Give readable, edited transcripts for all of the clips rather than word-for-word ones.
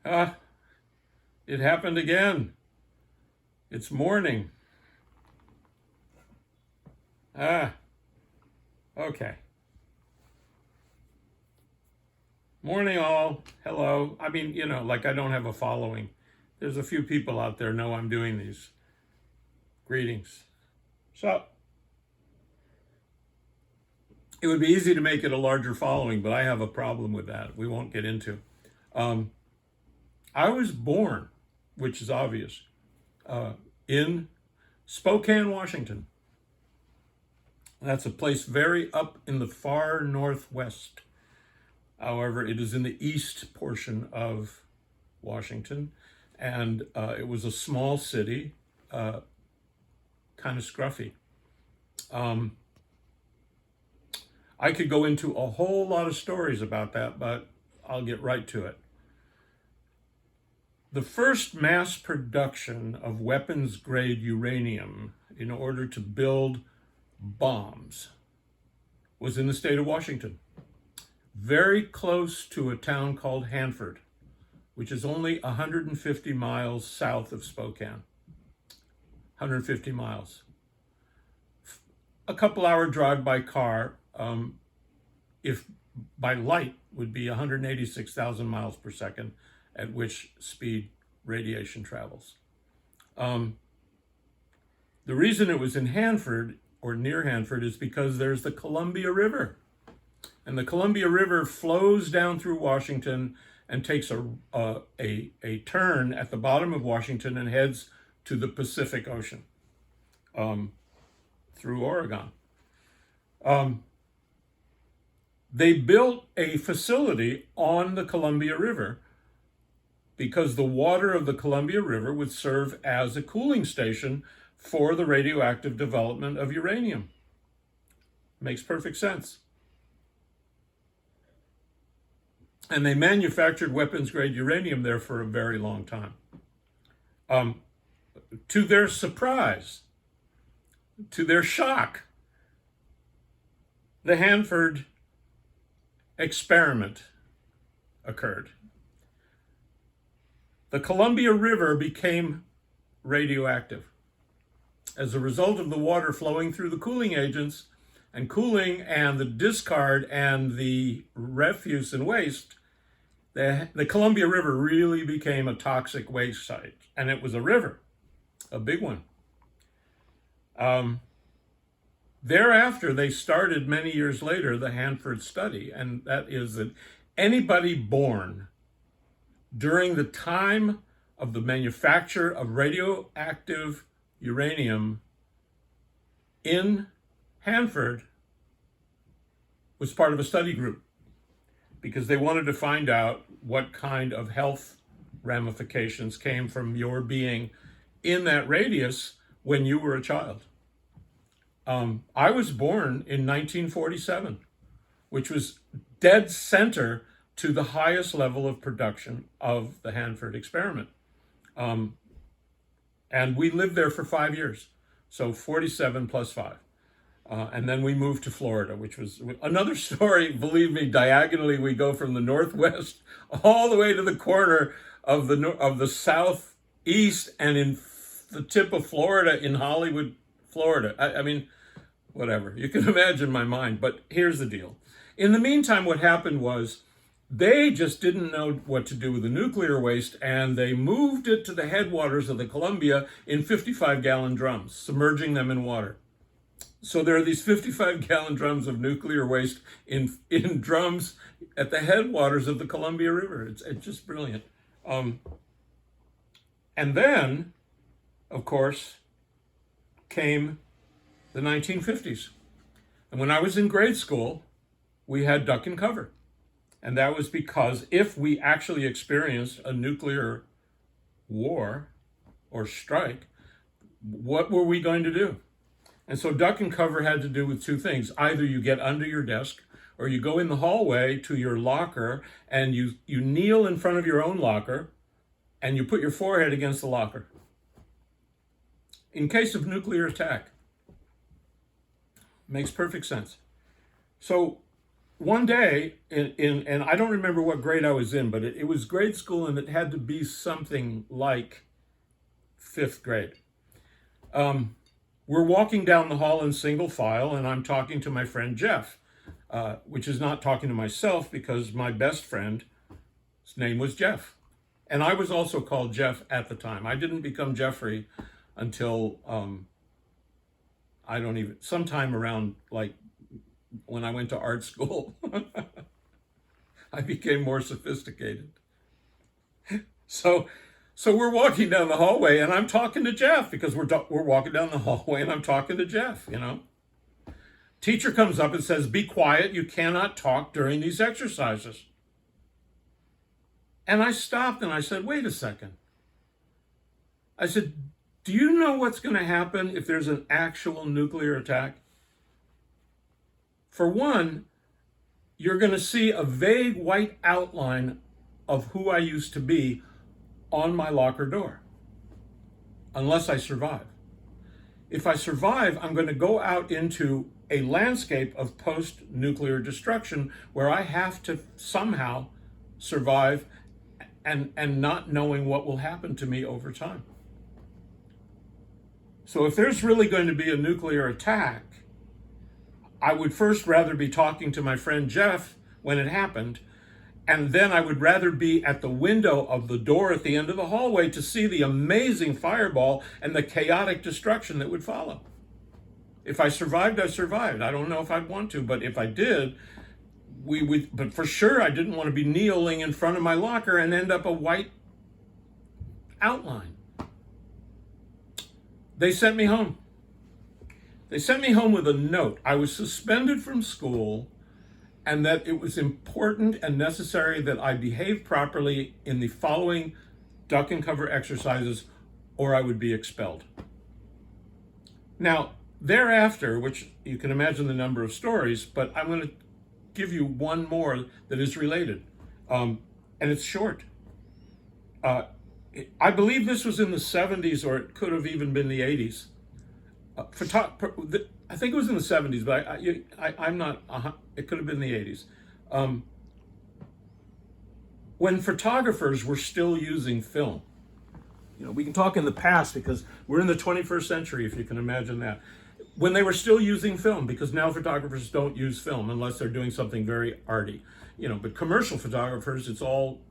Ah, it happened again. It's morning. Ah, okay. Morning, all. Hello. I mean, like I don't have a following. There's a few people out there know I'm doing these. Greetings. So, it would be easy to make it a larger following, but I have a problem with that. We won't get into. Um, I was born, which is obvious, in Spokane, Washington. That's a place very up in the far northwest. However, it is in the east portion of Washington, and it was a small city, kind of scruffy. I could go into a whole lot of stories about that, but I'll get right to it. The first mass production of weapons-grade uranium in order to build bombs was in the state of Washington, very close to a town called Hanford, which is only 150 miles south of Spokane. 150 miles. A couple-hour drive by car, if by light, would be 186,000 miles per second, at which speed radiation travels. The reason it was in Hanford, or near Hanford, is because there's the Columbia River. And the Columbia River flows down through Washington and takes a turn at the bottom of Washington and heads to the Pacific Ocean through Oregon. They built a facility on the Columbia River because the water of the Columbia River would serve as a cooling station for the radioactive development of uranium. Makes perfect sense. And they manufactured weapons-grade uranium there for a very long time. To their surprise, to their shock, the Hanford experiment occurred. The Columbia River became radioactive as a result of the water flowing through the cooling agents and cooling and the discard and the refuse and waste. The Columbia River really became a toxic waste site, and it was a river, a big one. Thereafter, they started many years later the Hanford study, and that is that anybody born during the time of the manufacture of radioactive uranium in Hanford was part of a study group because they wanted to find out what kind of health ramifications came from your being in that radius when you were a child. I was born in 1947, which was dead center to the highest level of production of the Hanford experiment. And we lived there for 5 years, so 47 plus 5. And then we moved to Florida, which was another story. Believe me, diagonally, we go from the Northwest all the way to the corner of the Southeast and in the tip of Florida in Hollywood, Florida. I mean, whatever. You can imagine my mind, but here's the deal. In the meantime, what happened was they just didn't know what to do with the nuclear waste, and they moved it to the headwaters of the Columbia in 55-gallon drums, submerging them in water. So there are these 55-gallon drums of nuclear waste in drums at the headwaters of the Columbia River. It's just brilliant. And then, of course, came the 1950s. And when I was in grade school, we had duck and cover. And that was because if we actually experienced a nuclear war or strike, what were we going to do? And so duck and cover had to do with two things. Either you get under your desk or you go in the hallway to your locker and you kneel in front of your own locker and you put your forehead against the locker in case of nuclear attack. Makes perfect sense. So one day and I don't remember what grade I was in, but it was grade school, and it had to be something like fifth grade. We're walking down the hall in single file, and I'm talking to my friend Jeff, which is not talking to myself, because my best friend, his name was Jeff. And I was also called Jeff at the time. I didn't become Jeffrey until sometime around, like, when I went to art school. I became more sophisticated. So we're walking down the hallway, and I'm talking to Jeff, because we're walking down the hallway and I'm talking to Jeff, you know. Teacher comes up and says, "Be quiet, you cannot talk during these exercises." And I stopped and I said, "Wait a second." I said, "Do you know what's going to happen if there's an actual nuclear attack? For one, you're going to see a vague white outline of who I used to be on my locker door, unless I survive. If I survive, I'm going to go out into a landscape of post-nuclear destruction where I have to somehow survive, and not knowing what will happen to me over time. So if there's really going to be a nuclear attack, I would first rather be talking to my friend Jeff when it happened, and then I would rather be at the window of the door at the end of the hallway to see the amazing fireball and the chaotic destruction that would follow. If I survived, I survived. I don't know if I'd want to, but if I did, but for sure I didn't want to be kneeling in front of my locker and end up a white outline. They sent me home. They sent me home with a note. I was suspended from school, and that it was important and necessary that I behave properly in the following duck and cover exercises, or I would be expelled. Now, thereafter, which you can imagine the number of stories, but I'm going to give you one more that is related, and it's short. I believe this was in the 70s, or it could have even been the 80s. I think it was in the 70s, but I'm not, it could have been the 80s. When photographers were still using film. You know, we can talk in the past because we're in the 21st century, if you can imagine that. When they were still using film, because now photographers don't use film unless they're doing something very arty. You know, but commercial photographers, it's all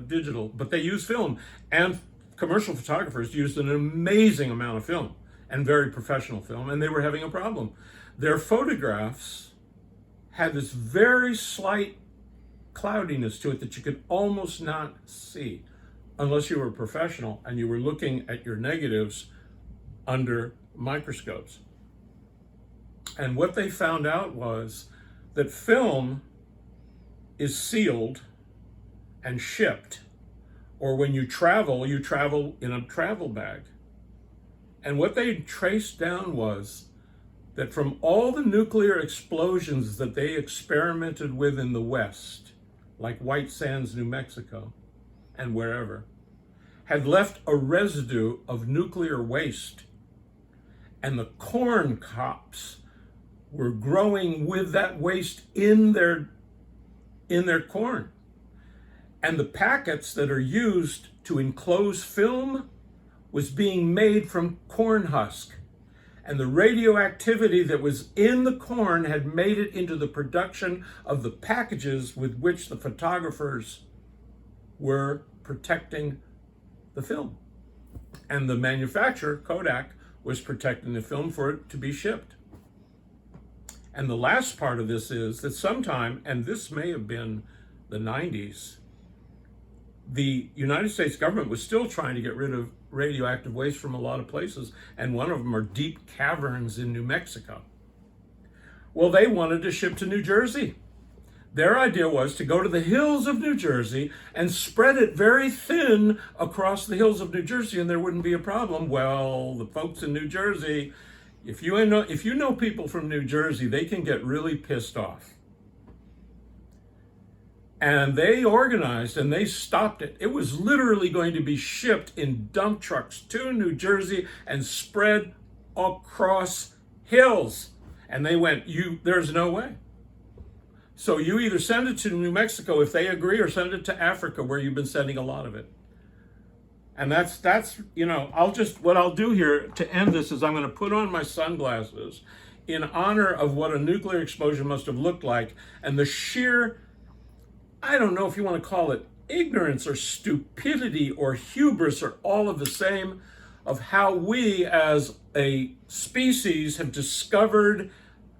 digital, but they use film. And commercial photographers used an amazing amount of film, and very professional film, and they were having a problem. Their photographs had this very slight cloudiness to it that you could almost not see unless you were a professional and you were looking at your negatives under microscopes. And what they found out was that film is sealed and shipped, or when you travel in a travel bag. And what they traced down was that from all the nuclear explosions that they experimented with in the West, like White Sands, New Mexico, and wherever, had left a residue of nuclear waste. And the corn cobs were growing with that waste in their corn. And the packets that are used to enclose film was being made from corn husk. And the radioactivity that was in the corn had made it into the production of the packages with which the photographers were protecting the film. And the manufacturer, Kodak, was protecting the film for it to be shipped. And the last part of this is that sometime, and this may have been the 90s, the United States government was still trying to get rid of radioactive waste from a lot of places, and one of them are deep caverns in New Mexico. Well, they wanted to ship to New Jersey. Their idea was to go to the hills of New Jersey and spread it very thin across the hills of New Jersey, and there wouldn't be a problem. Well, the folks in New Jersey, if you know people from New Jersey, they can get really pissed off. And they organized and they stopped it. It was literally going to be shipped in dump trucks to New Jersey and spread across hills. And they went, there's no way. So you either send it to New Mexico if they agree, or send it to Africa where you've been sending a lot of it. And that's what I'll do here to end this is I'm going to put on my sunglasses in honor of what a nuclear explosion must have looked like, and the sheer, I don't know if you want to call it ignorance or stupidity or hubris or all of the same, of how we as a species have discovered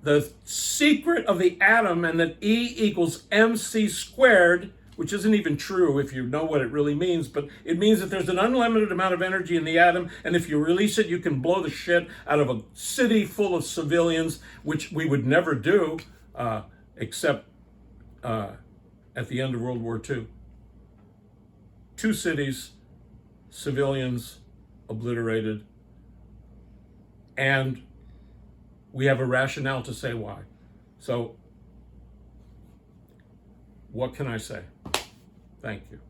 the secret of the atom, and that E equals mc squared, which isn't even true if you know what it really means, but it means that there's an unlimited amount of energy in the atom, and if you release it, you can blow the shit out of a city full of civilians, which we would never do, except at the end of World War II. 2 cities, civilians obliterated, and we have a rationale to say why. So, what can I say? Thank you.